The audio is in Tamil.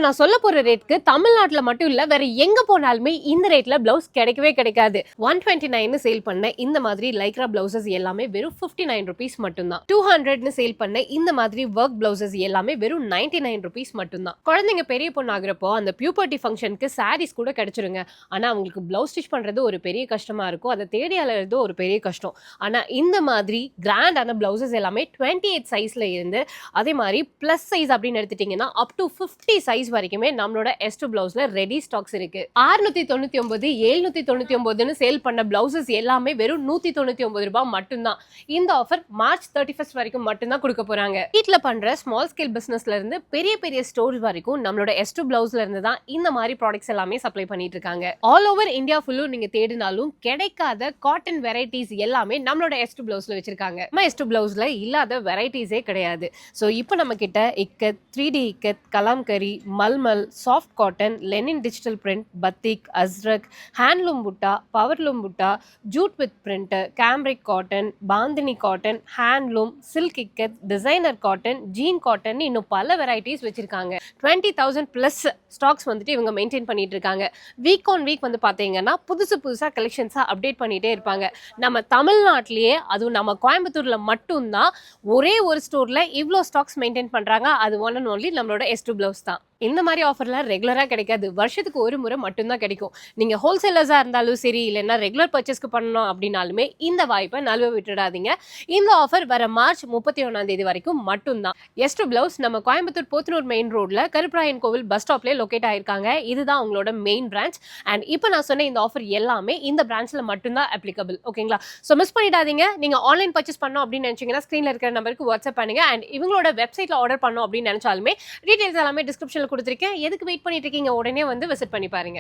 நான் சொல்ல போற ரேட்க்கு தமிழ்நாட்டுல மட்டும் இல்ல வேற எங்க போனாலுமே இந்த ரேட்ல பிளவுஸ் கிடைக்கவே கிடைக்காது. 129 சேல் பண்ண இந்த மாதிரி லைக்ரா பிளவுசஸ் எல்லாமே வெறும் 59 rupees மட்டும்தான். 200 சேல் பண்ண இந்த மாதிரி ஒர்க் பிளவுசஸ் எல்லாமே வெறும் 99 rupees மட்டும்தான். குழந்தைங்க பெரிய பொண்ணு ஆகுறப்போ அந்த பியூபர்ட்டி ஃபங்க்ஷனுக்கு சாரீஸ் கூட கிடைச்சிருங்க. ஆனா அவங்களுக்கு பிளவுஸ் ஸ்டிச் பண்றது ஒரு பெரிய கஷ்டமா இருக்கும். அதை தேடி அலையிறது ஒரு பெரிய கஷ்டம். ஆனா இந்த மாதிரி கிராண்டான பிளவுசஸ் எல்லாமே 28 சைஸ்ல இருந்து அதே மாதிரி பிளஸ் சைஸ் அப்படின்னு எடுத்துட்டீங்கன்னா அப் டு 50 சைஸ் வரைக்குமே நம்மளோட S2 பிளவுஸ்ல ரெடி ஸ்டாக்ஸ் இருக்கு. 699 799 சேல் பண்ண பிளவுசஸ் எல்லாமே வெறும் 199 ரூபாய் மட்டும்தான். இந்த ஆஃபர் மார்ச் 31 வரைக்கும் மட்டும்தான் கொடுக்க போறாங்க. வீட்ல பண்ற ஸ்மால் ஸ்கேல் பிசினஸ்ல இருந்து பெரிய பெரிய ஸ்டோர்ஸ் வரைக்கும் நம்மளோட S2 பிளவுஸ்ல இருந்து தான் இந்த மாதிரி ப்ராடக்ட்ஸ் எல்லாமே சப்ளை பண்ணிட்டு இருக்காங்க. ஆல் ஓவர் இந்தியா ஃபுல்லும் நீங்க தேடினாலும் கிடைக்காத காட்டன் வெரைட்டிஸ் எல்லாமே நம்மளோட S2 பிளவுஸ்ல வச்சிருக்காங்க. நம்ம S2 பிளவுஸ்ல இல்லாத வெரைட்டிஸே கிடையாது. சோ இப்போ நம்ம கிட்ட ikat, 3D ikat, kalamkari, malmal, soft cotton, linen digital print, batik, ajrakh, handloom butta, powerloom butta, jute with print, cambric cotton, bandhani cotton, handloom, silk ikat, designer cotton, jean cotton இன்னும் பல வெரைட்டிஸ் வச்சிருக்காங்க. 20,000 பிளஸ் ஸ்டாக்ஸ் வந்துட்டு இவங்க மெயின்டைன் பண்ணிட்டு இருக்காங்க. வீக் ஆன் வீக் வந்து பாத்தீங்கன்னா புதுசா கலெக்ஷன்ஸா அப்டேட் பண்ணிட்டே இருப்பாங்க. நம்ம தமிழ்நாட்டிலேயே அதுவும் நம்ம கோயம்புத்தூர்ல மட்டும்தான் ஒரே ஒரு ஸ்டோர்ல இவ்வளோ ஸ்டாக்ஸ் மெயின்டைன் பண்றாங்க. அது ஒன் அண்ட் ஒன்லி நம்மளோட S2 பிளவுஸ் தான். இந்த மாதிரி ஆஃபர்லாம் ரெகுலரா கிடைக்காது. வருஷத்துக்கு ஒரு முறை மட்டும்தான் கிடைக்கும். நீங்க ஹோல்சேலர்ஸா இருந்தாலும் சரி இல்லைன்னா ரெகுலர் பர்ச்சேஸ்க்கு பண்ணணும் அப்படின்னாலுமே இந்த வாய்ப்பை நழுவ விட்டுடாதீங்க. இந்த ஆஃபர் வர மார்ச் 31 வரைக்கும் மட்டும்தான். S2 பிளவுஸ் நம்ம கோயம்புத்தூர் போத்தனூர் மெயின் ரோட்ல கருப்பராயன் கோவில் பஸ் ஸ்டாப்ல லொகேட் ஆயிருக்காங்க. இதுதான் உங்களோட மெயின் பிரான்ச். அண்ட் இப்போ நான் சொன்ன இந்த ஆஃபர் எல்லாமே இந்த பிரான்ச்ல மட்டும்தான் அப்ளிகபிள். ஓகேங்களா? ஸோ மிஸ் பண்ணிடாதீங்க. நீங்க ஆன்லைன் பர்ச்சேஸ் பண்ணணும் அப்படின்னு நினைச்சீங்கன்னா ஸ்கிரீன்ல இருக்கிற நம்பருக்கு வாட்ஸ்அப் பண்ணுங்க. அண்ட் இவங்களோட வெப்சைட்ல ஆர்டர் பண்ணணும் அப்படின்னு நினைச்சாலுமே டீடைல்ஸ் எல்லாமே டிஸ்கிரிப்ஷன்ல கொடுத்திருக்கேன். எதுக்கு வெயிட் பண்ணிட்டு இருக்கீங்க? உடனே வந்து விசிட் பண்ணி பாருங்க.